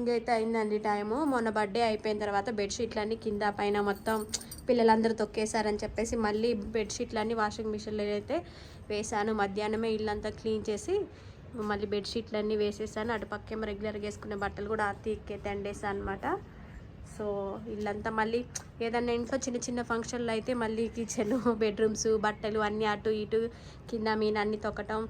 ఇంకైతే అయిందండి టైము. మొన్న బర్త్డే అయిపోయిన తర్వాత బెడ్షీట్లన్నీ కింద పైన మొత్తం పిల్లలందరూ తొక్కేశారని చెప్పేసి మళ్ళీ బెడ్షీట్లన్నీ వాషింగ్ మిషన్లో అయితే వేసాను. మధ్యాహ్నమే ఇల్లంతా క్లీన్ చేసి మళ్ళీ బెడ్షీట్లన్నీ వేసేసాను. అటు పక్కేమో రెగ్యులర్గా వేసుకునే బట్టలు కూడా తీక్కే ఎండేసాను అనమాట. సో ఇల్లంతా మళ్ళీ ఏదన్నా ఇంట్లో చిన్న చిన్న ఫంక్షన్లు అయితే మళ్ళీ కిచెన్, బెడ్రూమ్స్, బట్టలు అన్నీ అటు ఇటు కింద మీన అన్నీ తొక్కటం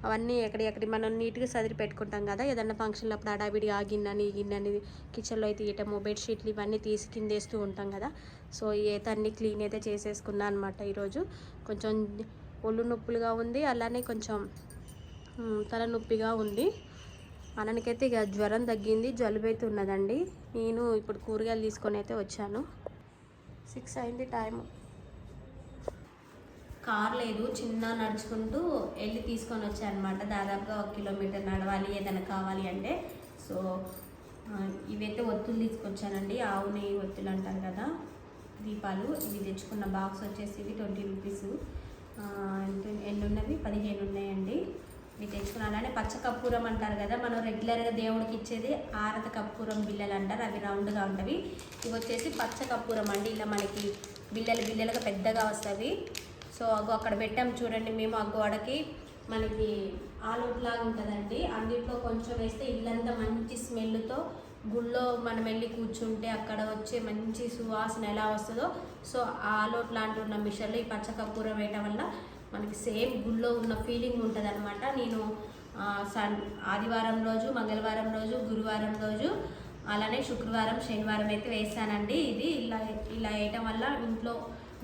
అవన్నీ ఎక్కడి మనం నీట్గా సదిరి పెట్టుకుంటాం కదా. ఏదన్నా ఫంక్షన్లో అప్పుడు అడావిడి ఆ గిన్నెని ఈ గిన్నెని కిచెన్లో అయితే తీయటము, బెడ్షీట్లు ఇవన్నీ తీసి కిందేస్తూ ఉంటాం కదా. సో అయితే అన్నీ క్లీన్ అయితే చేసేసుకున్నా అనమాట. ఈరోజు కొంచెం ఒళ్ళు నొప్పులుగా ఉంది, అలానే కొంచెం తలనొప్పిగా ఉంది. అన్నకైతే ఇక జ్వరం తగ్గింది, జలుబు అయితే ఉన్నదండి. నేను ఇప్పుడు కూరగాయలు తీసుకొని అయితే వచ్చాను. 6 అయింది టైము. కార్ లేదు, చిన్న నడుచుకుంటూ వెళ్ళి తీసుకొని వచ్చాను అనమాట. దాదాపుగా 1 కిలోమీటర్ నడవాలి ఏదైనా కావాలి అంటే. సో ఇవైతే ఒత్తులు తీసుకొచ్చానండి, ఆవు నెయ్యి ఒత్తులు అంటారు కదా, దీపాలు. ఇవి తెచ్చుకున్న బాక్స్ వచ్చేసి ఇవి 20 రూపీస్. ఎన్ని ఉన్నవి? 15 ఉన్నాయండి. ఇవి తెచ్చుకున్నాను. అలానే పచ్చ కర్పూరం అంటారు కదా, మనం రెగ్యులర్గా దేవుడికి ఇచ్చేది ఆరత కర్పూరం బిళ్ళలు అంటారు, అవి రౌండ్గా ఉంటవి. ఇవి వచ్చేసి పచ్చ కర్పూరం అండి, ఇలా మనకి బిళ్ళలుగా పెద్దగా వస్తుంది. సో అక్కడ పెట్టాము చూడండి మేము. ఆ గోడకి మనకి ఆలుట్లాగా ఉంటుందండి, అందులో కొంచెం వేస్తే ఇల్లంతా మంచి స్మెల్తో గుళ్ళో మనం వెళ్ళి కూర్చుంటే అక్కడ వచ్చే మంచి సువాసన ఎలా వస్తుందో, సో ఆలోట్ లాంటి ఉన్న మిషన్లో ఈ పచ్చ కర్పూరం వేయటం వల్ల మనకి సేమ్ గుళ్ళో ఉన్న ఫీలింగ్ ఉంటుంది అనమాట. నేను ఆదివారం రోజు, మంగళవారం రోజు, గురువారం రోజు, అలానే శుక్రవారం, శనివారం అయితే వేసానండి. ఇది ఇలా వేయటం వల్ల ఇంట్లో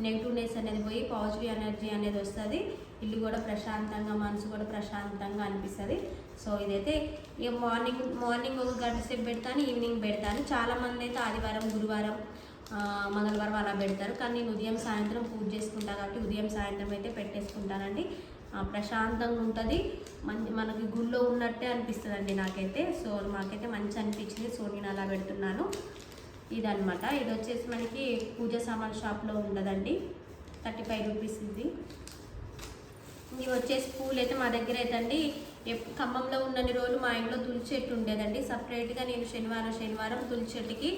నెగిటివ్నెస్ అనేది పోయి పాజిటివ్ ఎనర్జీ అనేది వస్తుంది. ఇల్లు కూడా ప్రశాంతంగా, మనసు కూడా ప్రశాంతంగా అనిపిస్తుంది. సో ఇదైతే ఇక మార్నింగ్ ఒక గంట సేపు పెడతాను, ఈవినింగ్ పెడతాను. చాలామంది అయితే ఆదివారం, గురువారం, మంగళవారం అలా పెడతారు, కానీ నేను ఉదయం సాయంత్రం పూజ చేసుకుంటాను కాబట్టి ఉదయం సాయంత్రం అయితే పెట్టేసుకుంటానండి. ప్రశాంతంగా ఉంటుంది, మనకి గుళ్ళో ఉన్నట్టే అనిపిస్తుంది అండి నాకైతే. సో మాకైతే మంచి అనిపించింది, సో నేను అలా పెడుతున్నాను. ఇదనమాట. ఇది వచ్చేసి మనకి పూజ సామాన్ షాప్లో ఉండదండి, 35 రూపీస్ ఇది. ఇవి వచ్చేసి పూలు అయితే మా దగ్గర అయితే అండి ఖమ్మంలో ఉన్నన్ని రోజులు మా ఇంట్లో తులసి చెట్టు ఉండేదండి. సపరేట్గా నేను శనివారం తులసి చెట్టుకి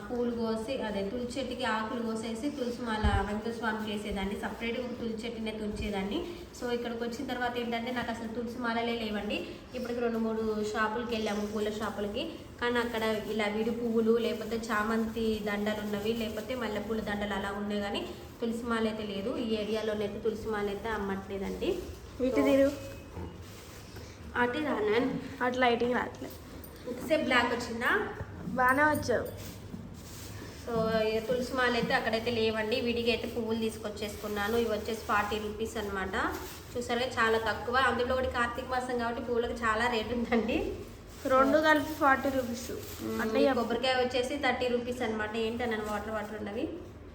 పూలు కోసి, అదే తులసి చెట్టుకి ఆకులు కోసేసి తులసి మాల వెంకటేశ్వర స్వామికి వేసేదాన్ని. సపరేట్గా ఒక తులసి చెట్టునే తులిచేదాన్ని. సో ఇక్కడికి వచ్చిన తర్వాత ఏంటంటే నాకు అసలు తులసి మాలలే లేవండి. ఇప్పటికి 2-3 షాపులకి వెళ్ళాము, పూల షాపులకి, కానీ అక్కడ ఇలా విడి పువ్వులు, లేకపోతే చామంతి దండలు ఉన్నవి, లేకపోతే మల్లెపూల దండలు అలా ఉన్నాయి, కానీ తులసి మాల అయితే లేదు. ఈ ఏరియాలోనైతే తులసి మాల అయితే అమ్మట్లేదండి. వీటి తీరు అటు రాను, అటు లైటింగ్ రావట్లేదు. ఇంతసేపు బ్లాక్ వచ్చిందా? బాగానే వచ్చావు. సో తులసి మాల అయితే అక్కడైతే లేవండి. విడిగా అయితే పువ్వులు తీసుకొచ్చేసుకున్నాను. ఇవి వచ్చేసి 40 రూపీస్ అనమాట. చూసారుగా చాలా తక్కువ. అందులో ఒకటి కార్తీక మాసం కాబట్టి పువ్వులకు చాలా రేటు ఉందండి. 2 కలిపి 40 రూపీస్. అంటే కొబ్బరికాయ వచ్చేసి 30 రూపీస్ అనమాట. ఏంటన్నాను వాటర్ ఉన్నవి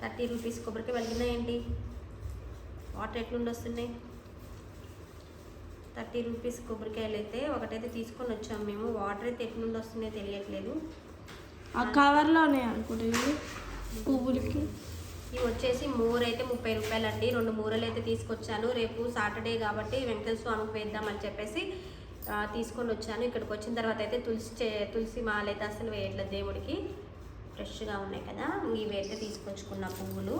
30 రూపీస్. కొబ్బరికాయ వెళ్తున్నాయి ఏంటి, వాటర్ ఎట్లుండి వస్తున్నాయి? 30 రూపీస్ కొబ్బరికాయలు అయితే ఒకటైతే తీసుకొని వచ్చాము మేము. వాటర్ అయితే ఎట్లుండి వస్తున్నాయో తెలియట్లేదు. ఆ కవర్లోనే అనుకుంటుంది పువ్వులకి. ఇవి వచ్చేసి మూర అయితే 30 రూపాయలు అండి. 2 మూరలు అయితే తీసుకొచ్చాను. రేపు సాటర్డే కాబట్టి వెంకటేశ్వర స్వామికి వేద్దామని చెప్పేసి తీసుకొని వచ్చాను. ఇక్కడికి వచ్చిన తర్వాత అయితే తులసి మాల అయితే అసలు వేయట్లేదు దేవుడికి. ఫ్రెష్గా ఉన్నాయి కదా, ఇవి అయితే తీసుకొచ్చుకున్న పువ్వులు.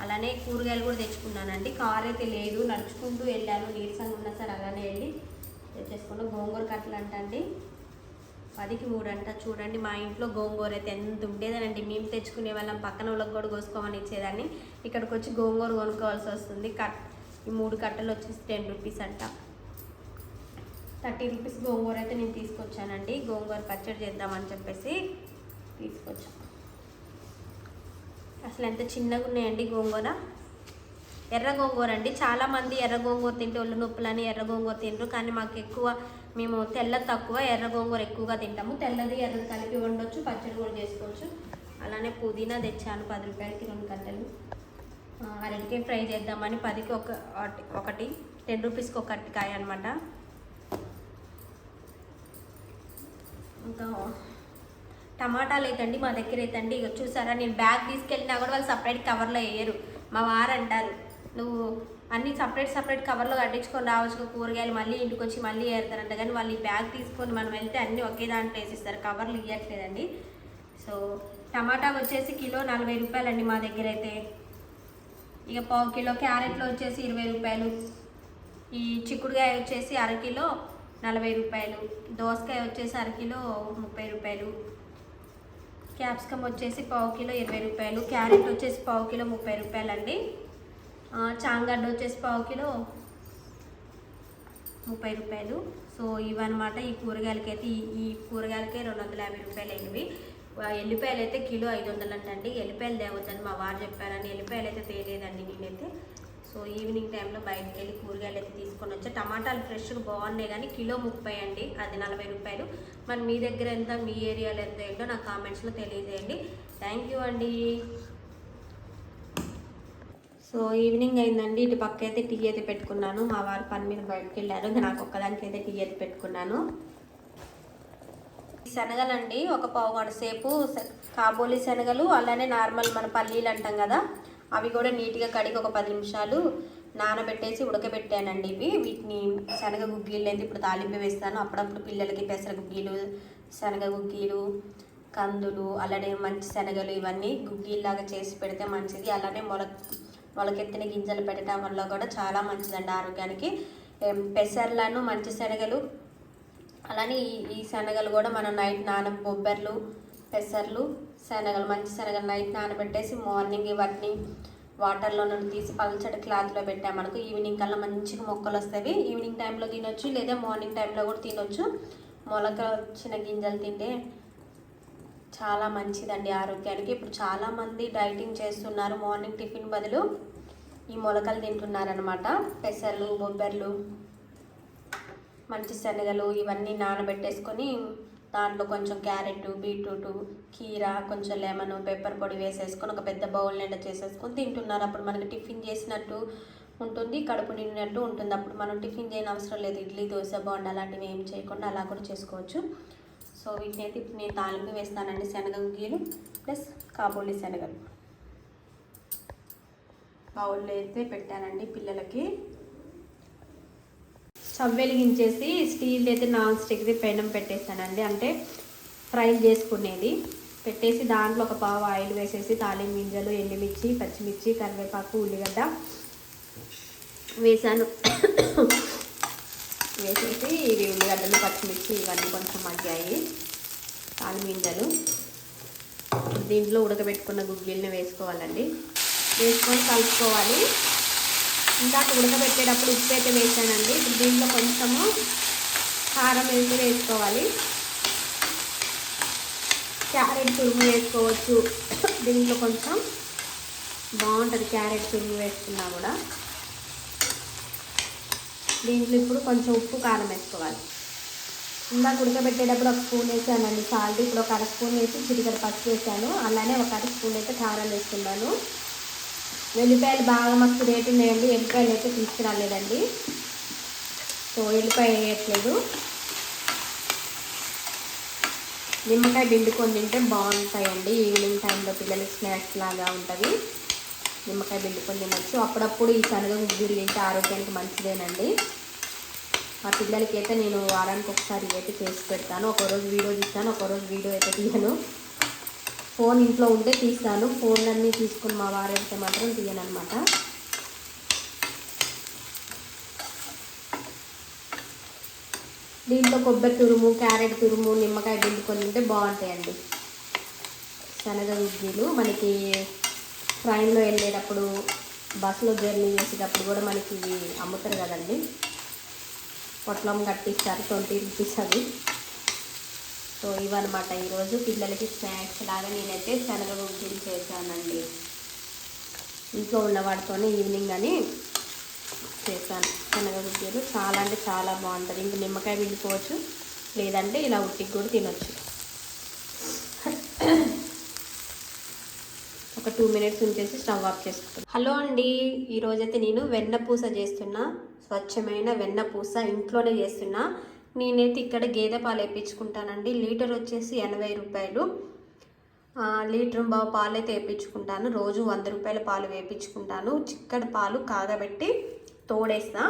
అలానే కూరగాయలు కూడా తెచ్చుకున్నానండి. కార్ అయితే లేదు, నడుచుకుంటూ వెళ్ళాను. నీరసంగా ఉన్నా సరే అలానే వెళ్ళి తెచ్చేసుకున్నాను. గోంగూర కట్టలు అంటండి 10కి 3 అంట. చూడండి మా ఇంట్లో గోంగూర అయితే ఎంత ఉండేదనండి. మేము తెచ్చుకునే వాళ్ళం, పక్కన వాళ్ళకి కూడా కోసుకోమని ఇచ్చేదాన్ని. ఇక్కడికి వచ్చి గోంగూర కొనుక్కోవాల్సి వస్తుంది. ఈ 3 కట్టలు వచ్చేసి 10 రూపీస్ అంట. 30 రూపీస్ గోంగూర అయితే నేను తీసుకొచ్చానండి. గోంగూర పచ్చడి చేద్దామని చెప్పేసి తీసుకొచ్చాను. అసలు ఎంత చిన్నగా ఉన్నాయండి గోంగూర. ఎర్ర గోంగూర అండి. చాలామంది ఎర్ర గోంగూర తింటే ఒళ్ళు నొప్పులని ఎర్ర గోంగూర తింటారు, కానీ మాకు ఎక్కువ మేము తెల్లది తక్కువ, ఎర్ర గోంగూర ఎక్కువగా తింటాము. తెల్లది ఎర్రది కలిపి వండొచ్చు, పచ్చడి కూడా చేసుకోవచ్చు. అలానే పుదీనా తెచ్చాను 10 రూపాయలకి 2 కట్టలు. అరటికాయ ఫ్రై చేద్దామని 10కి ఒకటి 10 రూపీస్కి ఒక అరటికాయ అనమాట. ఇంకా టమాటాలు అయితే మా దగ్గర అయితే ఇక చూసారా, నేను బ్యాగ్ తీసుకెళ్ళినా కూడా వాళ్ళు సపరేట్ కవర్లో వేయరు. మా వారు అంటారు, నువ్వు అన్నీ సపరేట్ కవర్లో కట్టించుకొని రావచ్చు కూరగాయలు, మళ్ళీ ఇంటికి వచ్చి మళ్ళీ ఏరుతారంట. కానీ వాళ్ళు ఈ బ్యాగ్ తీసుకొని మనం వెళ్తే అన్నీ ఒకే దాంట్లో వేసిస్తారు, కవర్లు ఇవ్వట్లేదండి. సో టమాటా వచ్చేసి కిలో 40 రూపాయలండి మా దగ్గర అయితే. ఇక పావు కిలో క్యారెట్లు వచ్చేసి 20 రూపాయలు. ఈ చిక్కుడుకాయ వచ్చేసి అరకిలో 40 రూపాయలు. దోసకాయ వచ్చేసి అరకిలో 30 రూపాయలు. క్యాప్సికమ్ వచ్చేసి పావు కిలో 20 రూపాయలు. క్యారెట్ వచ్చేసి పావు కిలో 30 రూపాయలండి. చాంగడ్డ వచ్చేసి పావు కిలో 30 రూపాయలు. సో ఇవన్నమాట ఈ కూరగాయలకి అయితే. ఈ కూరగాయలకే 250 రూపాయలు అయినవి. ఎల్లిపాయలు అయితే కిలో 500 అంటండి. ఎల్లిపాయలు తేవద్దని మా వారు చెప్పారని ఎల్లిపాయలు అయితే తేలేదండి నేనైతే. సో ఈవినింగ్ టైంలో బయటకు వెళ్ళి కూరగాయలు అయితే తీసుకొని వచ్చా. టమాటాలు ఫ్రెష్గా బాగున్నాయి కానీ కిలో 30 అండి, అది 40 రూపాయలు. మరి మీ దగ్గర ఎంత, మీ ఏరియాలో ఎంత ఏంటో నాకు కామెంట్స్లో తెలియజేయండి. థ్యాంక్ యూ అండి. సో ఈవినింగ్ అయిందండి. ఇటు పక్క అయితే టీ అయితే పెట్టుకున్నాను. మా వారు పని మీద బయటకు వెళ్ళారు, నాకు ఒక్కదానికి అయితే టీ అయితే పెట్టుకున్నాను. శనగలండి, ఒక పావు గంట సేపు కాబోలి శనగలు, అలానే నార్మల్ మన పల్లీలు అంటాం కదా, అవి కూడా నీట్గా కడిగి ఒక 10 నిమిషాలు నానబెట్టేసి ఉడకబెట్టానండి. వీటిని శనగ గుగ్గీలు అయితే ఇప్పుడు తాలింపు వేస్తాను. అప్పుడప్పుడు పిల్లలకి పెసర గుగ్గీలు, శనగ గుగ్గీలు, కందులు, అలానే మంచి శనగలు ఇవన్నీ గుగ్గీలాగా చేసి పెడితే మంచిది. అలానే మొలకెత్తిన గింజలు పెట్టడం వల్ల కూడా చాలా మంచిదండి ఆరోగ్యానికి. పెసర్లను, మంచి శనగలు, అలానే ఈ శనగలు కూడా మనం నైట్ బొబ్బర్లు, పెసర్లు, శనగలు, మంచి శనగలు నైట్ నానబెట్టేసి మార్నింగ్ వాటిని వాటర్లో నుండి తీసి పల్చడి క్లాత్లో పెట్టామనుకో ఈవినింగ్ కల్లా మంచిగా మొక్కలు వస్తాయి. ఈవినింగ్ టైంలో తినొచ్చు, లేదా మార్నింగ్ టైంలో కూడా తినొచ్చు. మొలక వచ్చిన గింజలు తింటే చాలా మంచిదండి ఆరోగ్యానికి. ఇప్పుడు చాలామంది డైటింగ్ చేస్తున్నారు, మార్నింగ్ టిఫిన్ బదులు ఈ మొలకలు తింటున్నారనమాట. పెసర్లు, బొబ్బర్లు, మంచి శనగలు ఇవన్నీ నానబెట్టేసుకొని దాంట్లో కొంచెం క్యారెట్, బీట్రూట్, కీర, కొంచెం లెమన్, పెప్పర్ పొడి వేసేసుకొని ఒక పెద్ద బౌల్ నిండా చేసేసుకొని తింటున్నారు. అప్పుడు మనకి టిఫిన్ చేసినట్టు ఉంటుంది, కడుపు నిండినట్టు ఉంటుంది. అప్పుడు మనం టిఫిన్ చేయని అవసరం లేదు. ఇడ్లీ, దోశ, బోండా అలాంటివి ఏం చేయకుండా అలా కూడా చేసుకోవచ్చు. సో వీటిని అయితే ఇప్పుడు నేను తాలింపు వేస్తానండి. శనగ గుగ్గీలు ప్లస్ కాబోలి శనగలు బౌల్లో అయితే పెట్టానండి పిల్లలకి. స్టవ్ వెలిగించేసి స్టీల్ అయితే నాన్ స్టిక్ది పెనం పెట్టేస్తానండి, అంటే ఫ్రై చేసుకునేది పెట్టేసి దాంట్లో ఒక పావు ఆయిల్ వేసేసి తాలింపు గింజలు, ఎండుమిర్చి, పచ్చిమిర్చి, కరివేపాకు, ఉల్లిగడ్డ వేసాను. వేసేసి ఇవి ఉల్లిగడ్డలు, పచ్చిమిర్చి ఇవన్నీ కొంచెం మగ్గాయి. తాలింపు గింజలు దీంట్లో ఉడకబెట్టుకున్న గుగ్గిల్ని వేసుకోవాలండి. వేసుకొని కలుపుకోవాలి. ఇందాక ఉడకబెట్టేటప్పుడు ఉప్పు అయితే వేసానండి. ఇప్పుడు దీంట్లో కొంచెము కారం వేసుకోవాలి. క్యారెట్ తురుము వేసుకోవచ్చు, దీంట్లో కొంచెం బాగుంటుంది క్యారెట్ తురుము వేసుకున్నా కూడా. దీంట్లో ఇప్పుడు కొంచెం ఉప్పు, కారం వేసుకోవాలి. ఇందాక ఉడకబెట్టేటప్పుడు ఒక స్పూన్ వేసానండి సాల్ట్, ఇప్పుడు ఒక 1/2 స్పూన్ వేసి చిటికెడు పసుపు వేసాను. అలానే ఒక 1/2 స్పూన్ అయితే కారం వేసుకున్నాను. వెల్లిపాయలు బాగా మస్తు రేటు ఉన్నాయండి, ఎల్లిపాయలు అయితే తీసుకురాలేదండి. సో ఎల్లిపాయ వేయట్లేదు. నిమ్మకాయ పిండుకొని తింటే బాగుంటాయండి. ఈవినింగ్ టైంలో పిల్లలకి స్నాక్స్ లాగా ఉంటుంది. నిమ్మకాయ పిండుకొని తినచ్చు. అప్పుడప్పుడు ఈ శనగ గుగ్గిళ్ళు తింటే ఆరోగ్యానికి మంచిదేనండి. మా పిల్లలకి అయితే నేను వారానికి ఒకసారి అయితే చేసి పెడతాను. ఒకరోజు వీడియో తీస్తాను, ఒకరోజు వీడియో అయితే తీయను. ఫోన్ ఇంట్లో ఉంటే తీస్తాను, ఫోన్లన్నీ తీసుకుని మా వారు అయితే మాత్రం తీయను అనమాట. దీంట్లో కొబ్బరి తురుము, క్యారెట్ తురుము, నిమ్మకాయ పిండుకొని తింటే బాగుంటాయండి శనగ గుగ్గిలు. మనకి ట్రైన్లో వెళ్ళేటప్పుడు, బస్సులో జర్నీ చేసేటప్పుడు కూడా మనకి అమ్ముతారు కదండి, పొట్లం కట్టిస్తారు 20 రూపీస్ అవి. సో ఇవన్నమాట ఈరోజు పిల్లలకి స్నాక్స్ లాగా నేనైతే శనగ గుగ్గిలు చేశానండి. ఇంట్లో ఉన్న వాటితోనే ఈవినింగ్ అని చేశాను శనగ గుగ్గిలు. చాలా అంటే చాలా బాగుంటుంది. ఇంక నిమ్మకాయ పిండుకోవచ్చు, లేదంటే ఇలా ఉట్టికి కూడా తినొచ్చు. ఒక 2 మినిట్స్ ఉంచేసి స్టవ్ ఆఫ్ చేసుకుంటాను. హలో అండి, ఈరోజైతే నేను వెన్నపూస చేస్తున్నా. స్వచ్ఛమైన వెన్నపూస ఇంట్లోనే చేస్తున్నా. నేనైతే ఇక్కడ గేదె పాలు వేయించుకుంటానండి. లీటర్ వచ్చేసి 80 రూపాయలు. లీటర్ పాలు అయితే వేయించుకుంటాను. రోజు 100 రూపాయల పాలు వేయించుకుంటాను. చిక్కటి పాలు కాగబెట్టి తోడేస్తా.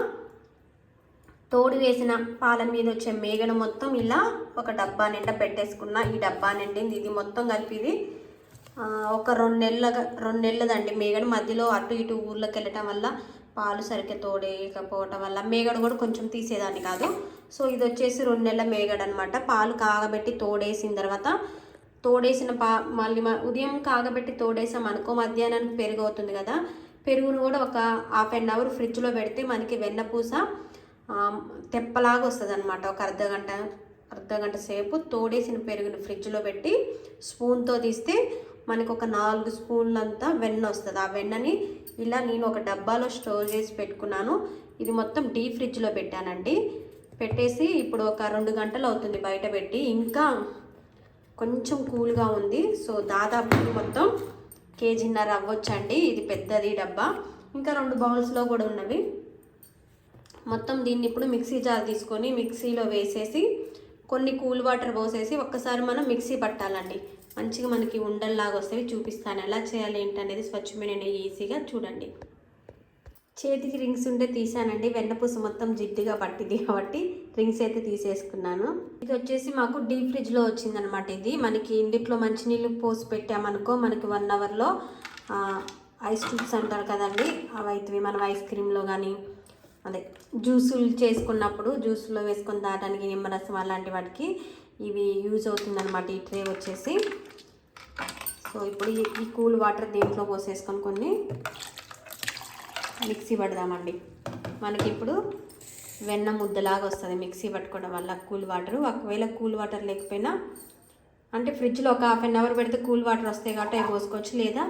తోడు వేసిన పాల మీద వచ్చే మేగడ మొత్తం ఇలా ఒక డబ్బా నిండా పెట్టేసుకున్నా. ఈ డబ్బా నిండింది. ఇది మొత్తం కలిపి ఇది ఒక 2 నెలలదండి మేగడ. మధ్యలో అటు ఇటు ఊర్లోకి వెళ్ళటం వల్ల పాలు సరిగ్గా తోడేయకపోవటం వల్ల మేగడ కూడా కొంచెం తీసేదాన్ని కాదు. సో ఇది వచ్చేసి 2 నెలల మేగడ అనమాట. పాలు కాగబెట్టి తోడేసిన తర్వాత తోడేసిన మళ్ళీ ఉదయం కాగబెట్టి తోడేసాం అనుకో, మధ్యాహ్నానికి పెరుగు అవుతుంది కదా. పెరుగును కూడా ఒక ½ అన్ అవర్ ఫ్రిడ్జ్లో పెడితే మనకి వెన్నపూస తెప్పలాగా వస్తుంది అనమాట. ఒక అర్ధగంట సేపు తోడేసిన పెరుగుని ఫ్రిడ్జ్లో పెట్టి స్పూన్తో తీస్తే మనకు ఒక 4 స్పూన్లంతా వెన్న వస్తుంది. ఆ వెన్నని ఇలా నేను ఒక డబ్బాలో స్టోర్ చేసి పెట్టుకున్నాను. ఇది మొత్తం డీప్ ఫ్రిడ్జ్లో పెట్టానండి. పెట్టేసి ఇప్పుడు ఒక 2 గంటలు అవుతుంది బయట పెట్టి. ఇంకా కొంచెం కూల్గా ఉంది. సో దాదాపు మొత్తం 1.5 kg అవ్వచ్చండి. ఇది పెద్దది డబ్బా. ఇంకా 2 బౌల్స్లో కూడా ఉన్నవి. మొత్తం దీన్ని ఇప్పుడు మిక్సీ జార్ తీసుకొని మిక్సీలో వేసేసి కొన్ని కూల్ వాటర్ పోసేసి ఒక్కసారి మనం మిక్సీ పట్టాలండి. మంచిగా మనకి ఉండల్లాగా వస్తాయి. చూపిస్తాను ఎలా చేయాలి ఏంటనేది. స్వచ్ఛమైన నెయ్యి ఈజీగా చూడండి. చేతికి రింగ్స్ ఉంటే తీసానండి. వెన్నపూస మొత్తం జిడ్డుగా పట్టింది కాబట్టి రింగ్స్ అయితే తీసేసుకున్నాను. ఇది వచ్చేసి మాకు డీప్ ఫ్రిడ్జ్లో వచ్చిందనమాట. ఇది మనకి ఇందులో మంచినీళ్ళు పోసి పెట్టామనుకో మనకి 1 అవర్లో ఐస్ క్యూబ్స్ అంటారు కదండి, అవి అవుతాయి. మనం ఐస్ క్రీమ్లో కానీ అదే జ్యూసులు చేసుకున్నప్పుడు జ్యూస్లో వేసుకొని దాటానికి నిమ్మరసం అలాంటి వాటికి ఇవి యూజ్ అవుతుందన్నమాట ఈ ట్రే వచ్చేసి. సో ఇప్పుడు ఈ కూల్ వాటర్ దీంట్లో పోసేసుకొని కొన్ని మిక్సీ పడదామండి. మనకి ఇప్పుడు వెన్న ముద్దలాగా వస్తుంది మిక్సీ పట్టుకోవడం వల్ల కూల్ వాటర్. ఒకవేళ కూల్ వాటర్ లేకపోయినా అంటే ఫ్రిడ్జ్లో ఒక ½ అన్ అవర్ పెడితే కూల్ వాటర్ వస్తాయి కాబట్టి అవి పోసుకోవచ్చు. లేదా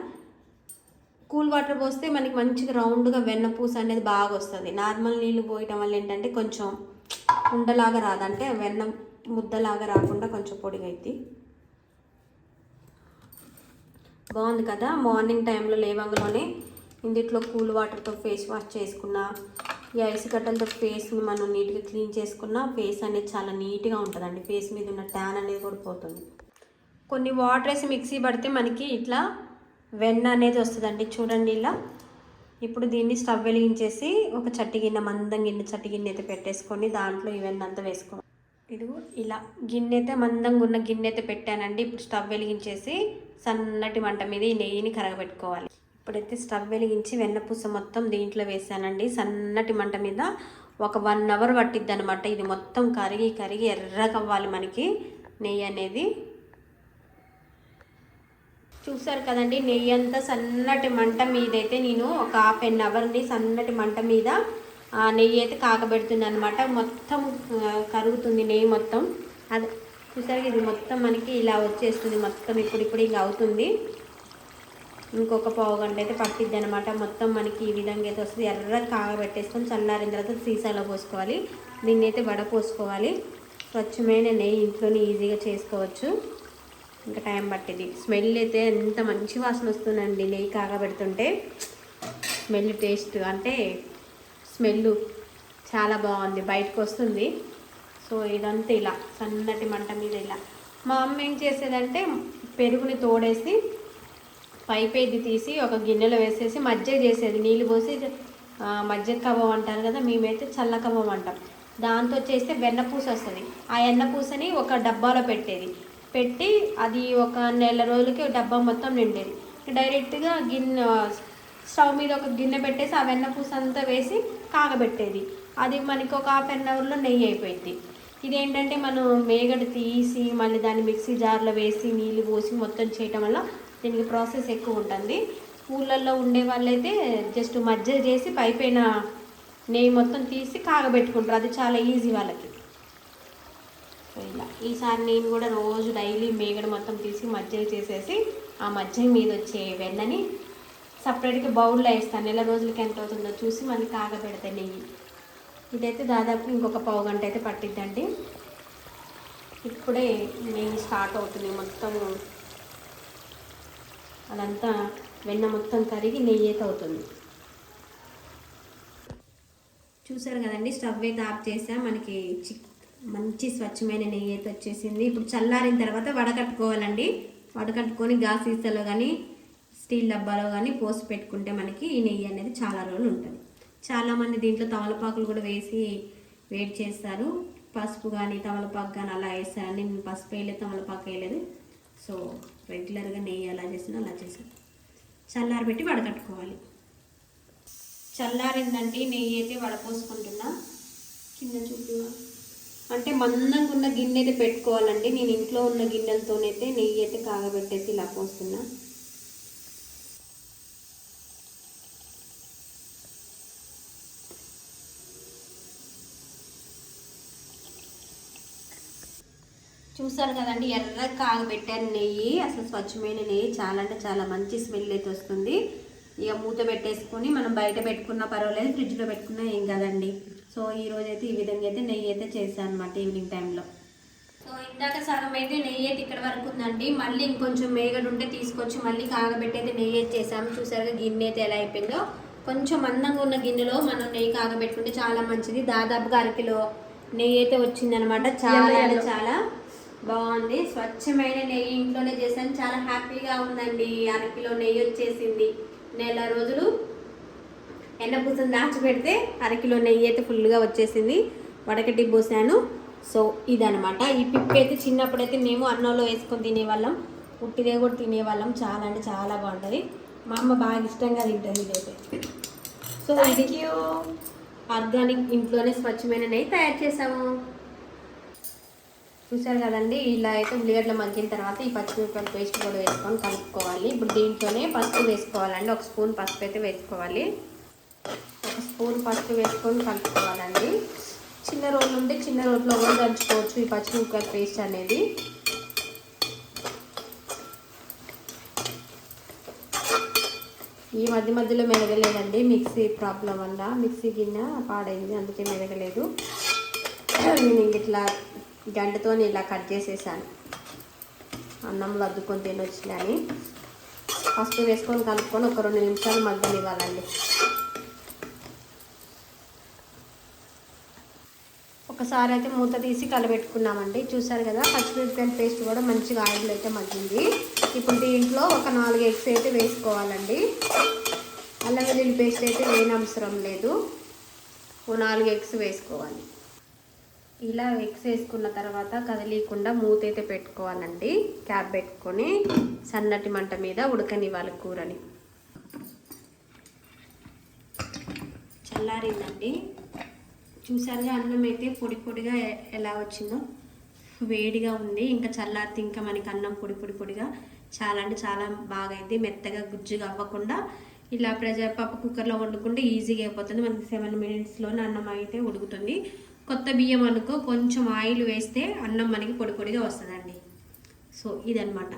కూల్ వాటర్ పోస్తే మనకి మంచిగా రౌండ్గా వెన్నపూస అనేది బాగా వస్తుంది. నార్మల్ నీళ్ళు పోయటం వల్ల ఏంటంటే కొంచెం ఉండలాగా రాదు, అంటే వెన్న ముద్దలాగా రాకుండా కొంచెం పొడిగా అవుతుంది. బాగుంది కదా. మార్నింగ్ టైంలో లేవంగానే ఇందులో కూల్ వాటర్తో ఫేస్ వాష్ చేసుకున్నా, ఈ ఐస్ గడ్డలతో ఫేస్ని మనం నీట్గా క్లీన్ చేసుకున్నా ఫేస్ అనేది చాలా నీట్గా ఉంటుందండి. ఫేస్ మీద ఉన్న ట్యాన్ అనేది కూడా పోతుంది. కొన్ని వాటర్ వేసి మిక్సీ పడితే మనకి ఇట్లా వెన్న అనేది వస్తుందండి. చూడండి ఇలా. ఇప్పుడు దీన్ని స్టవ్ వెలిగించేసి ఒక చట్టి గిన్నె, మందం గిన్నె, చట్టి గిన్నె అయితే పెట్టేసుకొని దాంట్లో ఈ వెన్న అంతా వేసుకోవాలి. ఇదిగో ఇలా గిన్నె అయితే మందంగా ఉన్న గిన్నె అయితే పెట్టానండి. ఇప్పుడు స్టవ్ వెలిగించేసి సన్నటి మంట మీద ఈ నెయ్యిని కరగబెట్టుకోవాలి. ఇప్పుడైతే స్టవ్ వెలిగించి వెన్నపూస మొత్తం దీంట్లో వేసానండి. సన్నటి మంట మీద ఒక 1 అవర్ పట్టిద్ది అనమాట. ఇది మొత్తం కరిగి కరిగి ఎర్రగవ్వాలి మనకి నెయ్యి అనేది. చూసారు కదండి, నెయ్యి అంతా సన్నటి మంట మీద అయితే నేను ఒక ½ అన్ అవర్ని సన్నటి మంట మీద నెయ్యి అయితే కాగబెడుతుంది అనమాట. మొత్తం కరుగుతుంది నెయ్యి మొత్తం. అది చూసారు, ఇది మొత్తం మనకి ఇలా వచ్చేస్తుంది మొత్తం. ఇప్పుడు ఇంకా అవుతుంది. ఇంకొక పావు గంట అయితే పట్టిద్ది అనమాట. మొత్తం మనకి ఈ విధంగా అయితే వస్తుంది. ఎర్ర కాగబెట్టేసుకొని చల్లారిన తర్వాత సీసాలో పోసుకోవాలి. దీన్ని అయితే వడపోసుకోవాలి. స్వచ్ఛమైన నెయ్యి ఇంట్లోనే ఈజీగా చేసుకోవచ్చు. ఇంకా టైం పట్టింది. స్మెల్ అయితే ఎంత మంచి వాసన వస్తుందండి నెయ్యి కాగబెడుతుంటే. స్మెల్ టేస్ట్ అంటే స్మెల్ చాలా బాగుంది, బయటకు వస్తుంది. సో ఇదంతా ఇలా సన్నటి మంట మీద ఇలా. మా అమ్మ ఏం చేసేదంటే పెరుగుని తోడేసి పైపేది తీసి ఒక గిన్నెలో వేసేసి మజ్జిగ చేసేది. నీళ్ళు పోసి మజ్జిగ కబాబ్ అంటారు కదా, మేమైతే చల్ల కబాబ్ అంటాం. దాంతో చేస్తే వెన్నపూస వస్తుంది. ఆ వెన్నపూసని ఒక డబ్బాలో పెట్టి అది ఒక నెల రోజులకి డబ్బా మొత్తం నిండేది. డైరెక్ట్గా స్టవ్ మీద ఒక గిన్నె పెట్టేసి ఆ వెన్నపూస అంతా వేసి కాగబెట్టేది. అది మనకి ఒక ½ అన్ అవర్లో నెయ్యి అయిపోయింది. ఇదేంటంటే మనం మేగడ తీసి మళ్ళీ దాన్ని మిక్సీ జార్లో వేసి నీళ్ళు పోసి మొత్తం చేయటం వల్ల దీనికి ప్రాసెస్ ఎక్కువ ఉంటుంది. ఊళ్ళల్లో ఉండే వాళ్ళైతే జస్ట్ మజ్జిగ చేసి పైపైన నెయ్యి మొత్తం తీసి కాగబెట్టుకుంటారు. అది చాలా ఈజీ వాళ్ళకి. సో ఇలా ఈసారి నేను కూడా రోజు డైలీ మేగడ మొత్తం తీసి మజ్జిగ చేసేసి ఆ మజ్జిగ మీద వచ్చే వెన్నని సపరేట్గా బౌల్లో వేస్తాను. నెల రోజులకి ఎంత అవుతుందో చూసి మళ్ళీ కాగబెడతా నెయ్యి. ఇదైతే దాదాపు ఇంకొక పావు గంట అయితే పట్టిద్దండి. ఇప్పుడే నెయ్యి స్టార్ట్ అవుతుంది. మొత్తం అదంతా వెన్న మొత్తం కరిగి నెయ్యి అయితే అవుతుంది. చూసారు కదండి, స్టవ్ అయితే ఆఫ్ చేసా. మనకి మంచి స్వచ్ఛమైన నెయ్యి అయితే వచ్చేసింది. ఇప్పుడు చల్లారిన తర్వాత వడకట్టుకోవాలండి. వడకట్టుకొని గాజు సీసాలో కానీ స్టీల్ డబ్బాలో కానీ పోసి పెట్టుకుంటే మనకి ఈ నెయ్యి అనేది చాలా రోజులు ఉంటుంది. చాలామంది దీంట్లో తమలపాకులు కూడా వేసి వేడి చేస్తారు. పసుపు కానీ తమలపాకు కానీ అలా వేస్తారండి. నేను పసుపు వేయలేదు, తమలపాకు వేయలేదు. సో రెగ్యులర్గా నెయ్యి ఎలా చేసినా అలా చేసాను. చల్లారబెట్టి వడకట్టుకోవాలి. చల్లారిందండి, నెయ్యి అయితే వడపోసుకుంటున్నా. కింద చూపు అంటే మందంగా ఉన్న గిన్నె అయితే పెట్టుకోవాలండి. నేను ఇంట్లో ఉన్న గిన్నెలతోనైతే నెయ్యి అయితే కాగబెట్టేసి ఇలా పోస్తున్నా. చూసారు కదండి, ఎర్ర కాగబెట్టాను నెయ్యి. అసలు స్వచ్ఛమైన నెయ్యి, చాలా అంటే చాలా మంచి స్మెల్ అయితే వస్తుంది. ఇక మూత పెట్టేసుకొని మనం బయట పెట్టుకున్నా పర్వాలేదు, ఫ్రిడ్జ్లో పెట్టుకున్నా ఏం కదండి. సో ఈరోజు అయితే ఈ విధంగా అయితే నెయ్యి అయితే చేశాను అనమాట ఈవినింగ్ టైంలో. సో ఇందాక సగం అయితే నెయ్యి అయితే ఇక్కడ వరకు ఉందండి. మళ్ళీ ఇంకొంచెం మేగడు ఉంటే తీసుకొచ్చి మళ్ళీ కాగబెట్టి అయితే నెయ్యి అయితే చేసాము. చూసారుగా గిన్నె అయితే ఎలా అయిపోయిందో. కొంచెం మందంగా ఉన్న గిన్నెలో మనం నెయ్యి కాగబెట్టుకుంటే చాలా మంచిది. దాదాపుగా 1 కిలో నెయ్యి అయితే వచ్చిందనమాట. చాలా అంటే చాలా బాగుంది. స్వచ్ఛమైన నెయ్యి ఇంట్లోనే చేశాను. చాలా హ్యాపీగా ఉందండి. 1 కిలో నెయ్యి వచ్చేసింది. నెల రోజులు ఎన్నపూసను దాచిపెడితే 1 కిలో నెయ్యి అయితే ఫుల్గా వచ్చేసింది. వడకట్టి పోసాను. సో ఇదనమాట. ఈ పిప్పి అయితే చిన్నప్పుడైతే మేము అన్నంలో వేసుకొని తినేవాళ్ళం, ఉట్టిదే కూడా తినేవాళ్ళం. చాలా అంటే చాలా బాగుంటుంది. మా అమ్మ బాగా ఇష్టంగా తింటుంది ఇదైతే. సో ఇది ఆర్గానిక్ ఇంట్లోనే స్వచ్ఛమైన నెయ్యి తయారు చేసాము. చూసారు కదండి, ఇలా అయితే ఉల్లిగడ్డలు మగ్గిన తర్వాత ఈ పచ్చిమిరపకాయల పేస్ట్ కూడా వేసుకొని కలుపుకోవాలి. ఇప్పుడు దీంట్లోనే పసుపు వేసుకోవాలండి. 1 స్పూన్ పసుపు అయితే వేసుకోవాలి. 1 స్పూన్ పసుపు వేసుకొని కలుపుకోవాలండి. చిన్న రోలు ఉంటే చిన్న రోట్లో కూడా దంచుకోవచ్చు ఈ పచ్చిమిరపకాయల పేస్ట్ అనేది. ఈ మధ్యలో మెదగలేదండి, మిక్సీ ప్రాబ్లం వల్ల. మిక్సీ గిన్నె పాడైంది, అందుకే మెదగలేదు. నేను ఇట్లా గంటతో ఇలా కట్ చేసేసాను, అన్నంలో అద్దుకొని తినొచ్చులని. పసుపు వేసుకొని కలుపుకొని ఒక 2 నిమిషాలు మగ్గనివ్వాలండి. ఒకసారి అయితే మూత తీసి కలబెట్టుకున్నామండి. చూసారు కదా, పచ్చిమిరపకాయల పేస్ట్ కూడా మంచిగా ఆయిల్ అయితే మగ్గింది. ఇప్పుడు దీంట్లో ఒక 4 ఎగ్స్ అయితే వేసుకోవాలండి. అల్లం వెల్లుల్లి పేస్ట్ అయితే వేయనవసరం లేదు. ఓ 4 ఎగ్స్ వేసుకోవాలి. ఇలా ఎగ్స్ వేసుకున్న తర్వాత కదలీకుండా మూత అయితే పెట్టుకోవాలండి. క్యాప్ పెట్టుకొని సన్నటి మంట మీద ఉడకనివ్వాలి కూరని. చల్లారిందండి. చూసారుగా అన్నం అయితే పొడి పొడిగా ఎలా వచ్చిందో. వేడిగా ఉంది, ఇంకా చల్లారితే ఇంకా మనకి అన్నం పొడిగా చాలా అంటే చాలా బాగా అయింది. మెత్తగా గుజ్జుగా అవ్వకుండా ఇలా పప్పు కుక్కర్లో వండుకుంటే ఈజీగా అయిపోతుంది. మనకి 7 మినిట్స్లోనే అన్నం అయితే ఉడుకుతుంది. కొత్త బియ్యం అనుకో కొంచెం ఆయిల్ వేస్తే అన్నం మనకి పొడిగా వస్తుందండి. సో ఇదనమాట.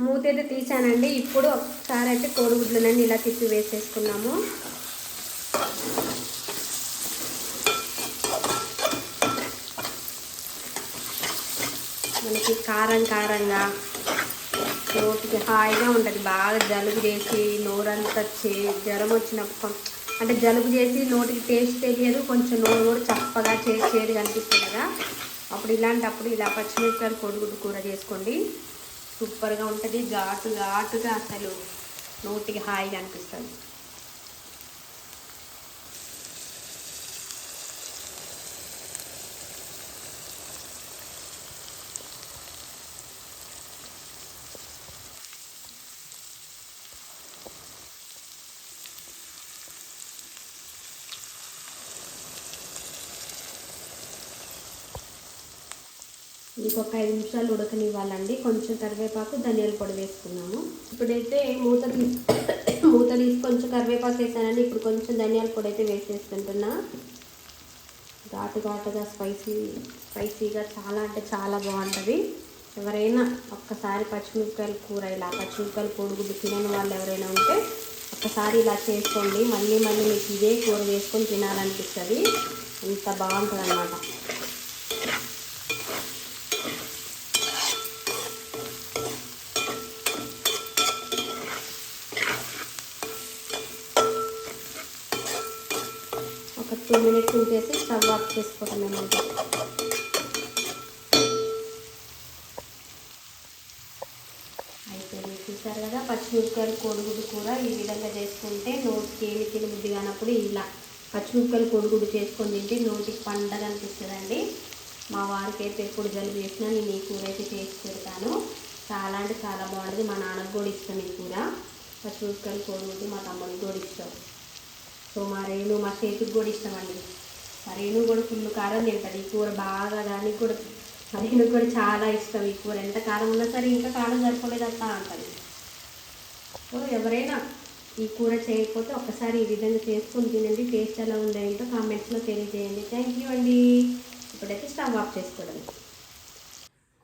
మూత అయితే తీసానండి. ఇప్పుడు ఒకసారి అయితే కోడిగుడ్లన్నీ ఇలా తిప్పి వేసేసుకున్నాము. మనకి కారంగా నోటికి హాయిగా ఉంటుంది. బాగా జలుబు చేసి నోరంతా జ్వరం వచ్చినప్పుడు అంటే జలుబు చేసి నోటికి టేస్ట్ తెలియదు, కొంచెం నోరు కూడా చప్పగా చేదుగా అనిపిస్తుంది కదా, అప్పుడు ఇలాంటప్పుడు ఇలా పచ్చిమిరపకాయలు కోడిగుడ్డు కూర చేసుకోండి. సూపర్గా ఉంటుంది. ఘాటుగా అసలు నోటికి హాయిగా అనిపిస్తుంది. ఇంకొక 5 నిమిషాలు ఉడకనివ్వాలండి. కొంచెం కరివేపాకు ధనియాల పొడి వేసుకున్నాము. ఇప్పుడైతే మూత తీసి కొంచెం కరివేపాకు వేసానండి. ఇప్పుడు కొంచెం ధనియాల పొడి అయితే వేసేసుకుంటున్నా. ఘాటుగా స్పైసీగా చాలా అంటే చాలా బాగుంటుంది. ఎవరైనా ఒక్కసారి పచ్చిమిరపకాయల కూర ఇలా పచ్చిమిరపకాయల కోడిగుడ్డు తినని వాళ్ళు ఎవరైనా ఉంటే ఒక్కసారి ఇలా చేసుకోండి. మళ్ళీ మీకు ఇదే కూర వేసుకొని తినాలనిపిస్తుంది. ఇంత బాగుంటుంది అన్నమాట. ఒక 2 మినిట్స్ ఉంచేసి స్టవ్ ఆఫ్ చేసుకోవటమేనండి. అయిపోయింది. చూస్తారు కదా, పచ్చిమిరపకాయలు కోడిగుడ్డు కూర ఈ విధంగా చేసుకుంటే నోటికి ఏమి తినబుద్ధి కానప్పుడు ఇలా పచ్చిమిరపకాయలు కోడిగుడ్డు చేసుకొని తింటే నోటికి పండగ అనిపిస్తుందండి. మా వారికి అయితే ఎప్పుడు జలుబు చేసినా నేను ఈ కూర అయితే చేసి పెడతాను. చాలా అంటే చాలా బాగుంటుంది. మా నాన్నకు కూడా ఇష్టం ఈ కూర. పచ్చిమిరపకాయలు కోడిగుడ్డు మా తమ్ముడికి కూడా ఇష్టం. సో మా రేణు మా చేతికి కూడా ఇష్టం అండి. మా రేణు కూడా ఫుల్ కారం తింటుంది ఈ కూర బాగా. దానికి కూడా మా రేణుకు కూడా చాలా ఇష్టం ఈ కూర. ఎంత కారం ఉన్నా సరే ఇంకా కారం సరిపోలేదంతా అంటుంది. సో ఎవరైనా ఈ కూర చేయకపోతే ఒక్కసారి ఈ విధంగా చేసుకొని తినండి. టేస్ట్ ఎలా ఉందో ఏంటో కామెంట్స్లో తెలియజేయండి. థ్యాంక్ యూ అండి. ఇప్పుడైతే స్టవ్ ఆఫ్ చేసుకోవడం.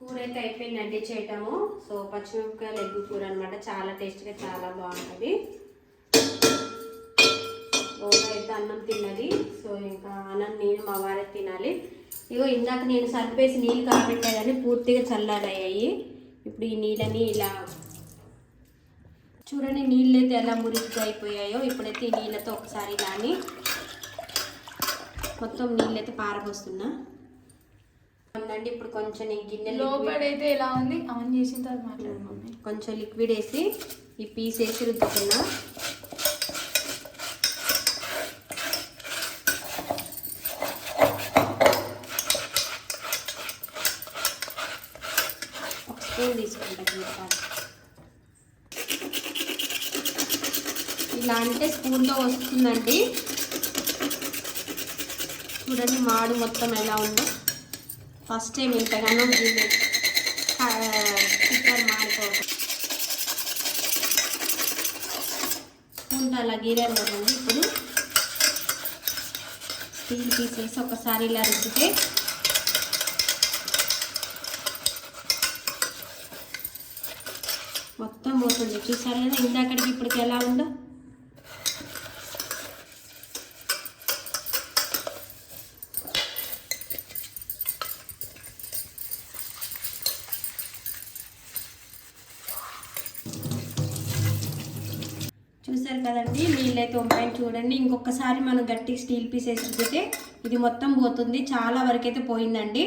కూర అయితే అయిపోయిందండి చేయటము. సో పచ్చిమిరపకాయలు ఎగ్గు కూర అనమాట. చాలా టేస్ట్గా చాలా బాగుంటుంది. రోజు అయితే అన్నం తిన్నది. సో ఇంకా అన్నం నేను మా వారే తినాలి. ఇగో ఇందాక నేను సరిపేసి నీళ్ళు కాపెట్టాయని పూర్తిగా చల్లారయ్యాయి. ఇప్పుడు ఈ నీళ్ళని ఇలా చూడండి, నీళ్ళు అయితే ఎలా మురికిగా అయిపోయాయో. ఇప్పుడైతే ఈ నీళ్ళతో ఒకసారి కానీ మొత్తం నీళ్ళైతే పారబోస్తున్నా ఉందండి. ఇప్పుడు కొంచెం ఈ గిన్నె లోపడైతే ఎలా ఉంది ఆన్ చేసిన తర్వాత మాట్లాడమని కొంచెం లిక్విడ్ వేసి ఈ పీస్ వేసి రుద్దుతున్నా. ఒక స్పూన్ తీసుకుంటా జీలకర్ర. ఇలా అంటే స్పూన్తో వస్తుందండి. చూడండి మాడు మొత్తం ఎలా ఉందో. ఫస్ట్ టైం ఇంతగానో చికెన్ మాడిపోవడం. స్పూన్తో అలా గీరారు కదండి. ఇప్పుడు స్టీల్ పీస్ వేసి ఒకసారి ఇలా రుద్దితే మొత్తం పోతుంది. చూసారు కదా ఇందాకడికి ఇప్పటికి ఎలా ఉందో. చూసారు కదండి నీళ్ళైతే వంపాయని చూడండి. ఇంకొకసారి మనం గట్టి స్టీల్ పీస్ వేసి రుద్దితే ఇది మొత్తం పోతుంది. చాలా వరకు అయితే పోయిందండి.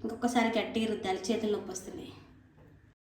ఇంకొకసారి గట్టిగా రుద్దాలి, చేతులు నొప్పి వస్తున్నాయి.